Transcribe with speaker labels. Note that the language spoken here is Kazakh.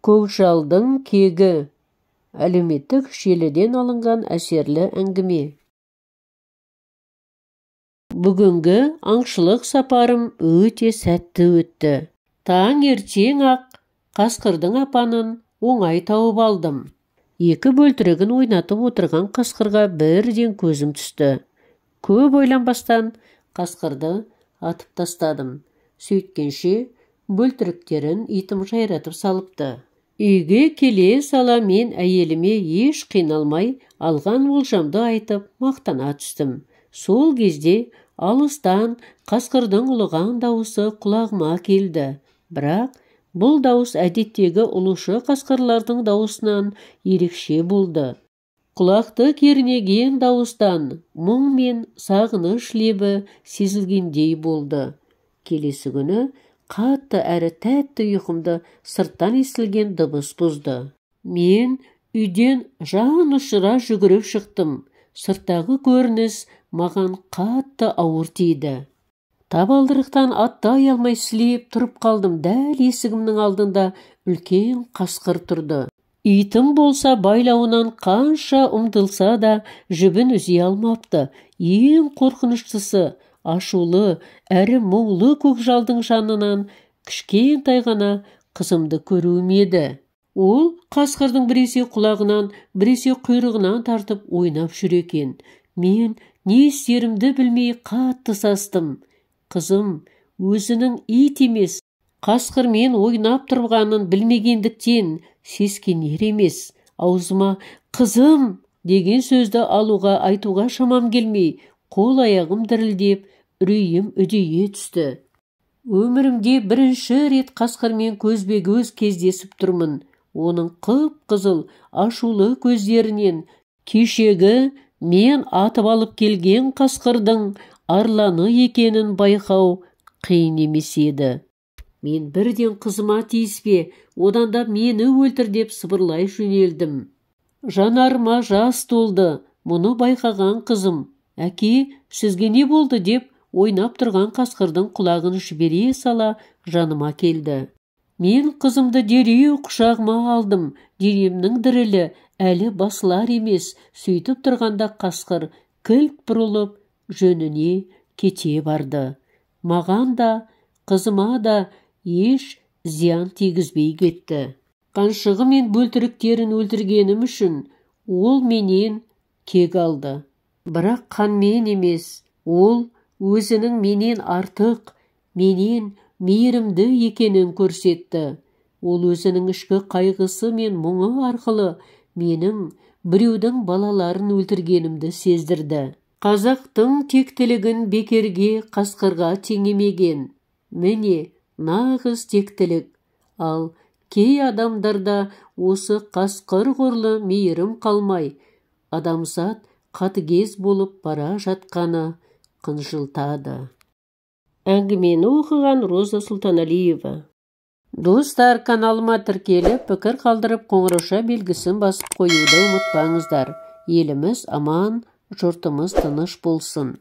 Speaker 1: Көкжалдың кегі. Әлеуметтік желіден алынған әсерлі әңгіме. Бүгінгі аңшылық сапарым өте сәтті өтті. Таң ертең ақ қасқырдың апанын оңай тауып алдым. Екі бөлтірігін ойнатып отырған қасқырға бірден көзім түсті. Көп ойланбастан қасқырды атып тастадым. Сөйткенше бөлтіріктерін итім жайратып салыпты. Үйге келе сала мен әйеліме еш қиналмай алған олжамды айтып мақтана түстім. Сол кезде алыстан қасқырдың ұлыған дауысы құлағыма келді. Бірақ бұл дауыс әдеттегі ұлушы қасқырлардың дауысынан ерекше болды. Құлақты кернеген дауыстан мұң мен сағыныш лебі сезілгендей болды. Келесі күні қатты әрі тәтті ұйқымды сырттан естілген дыбыс бұзды. Мен үйден жан ұшыра жүгіріп шықтым. Сырттағы көрініс маған қатты ауыр тиді. Табалдырықтан аттай алмай сілеп тұрып қалдым. Дәл есігімнің алдында үлкен қасқыр тұрды. Итім болса байлауынан қанша ұмтылса да жібін үзе алмапты. Ең қорқыныштысы ашулы әрі мұңлы көкжалдың жанынан кішкентай ғана қызымды көруім еді. Ол қасқырдың біресе құлағынан, біресе құйрығынан тартып ойнап жүр екен. Мен не істерімді білмей қатты састым. Қызым өзінің ит емес, қасқырмен ойнап тұрғанын білмегендіктен сескенер емес. Аузыма «қызым» деген сөзді айтуға шамам келмей, қол аяғым дірілдеп, үрейім үдейе түсті. Өмірімде бірінші рет қасқырмен көзбе-көз кездесіп тұрмын. Оның қып-қызыл ашулы көздерінен кешегі мен атып алып келген қасқырдың арланы екенін байқау қиын емес еді. Мен бірден қызыма тиіспе, одан да мені өлтір деп сыбырлай жөнелдім. Жанарыма жас толды. Мұны байқаған қызым, әке, сізге не болды деп ойнап тұрған қасқырдың құлағын жібере сала жаныма келді. Мен қызымды дереу құшағыма алдым. Денемнің дірілі әлі басылар емес. Сөйтіп тұрғанда қасқыр кілт бұрылып жөніне кете барды. Маған да, қызыма да еш зиян тигізбей кетті. Қаншығы мен бөлтіріктерін өлтіргенім үшін ол менен кек алды. Бірақ қанмен емес, ол өзінің менен артық, менен мейірімді екенін көрсетті. Ол өзінің ішкі қайғысы мен мұңы арқылы менің біреудің балаларын өлтіргенімді сездірді. Қазақтың тектілігін бекерге қасқырға теңемеген. Міне, нағыз тектілік. Ал кей адамдарда осы қасқыр ғұрлы мейірім қалмай, адамзат қатыгез болып бара жатқаны қынжылтады. Әңгімені оқыған Роза Сұлтаналиева. Достар, каналыма тіркеліп, пікір қалдырып, қоңырауша белгісін басып қоюды ұмытпаңыздар. Еліміз аман, жұртымыз тыныш болсын.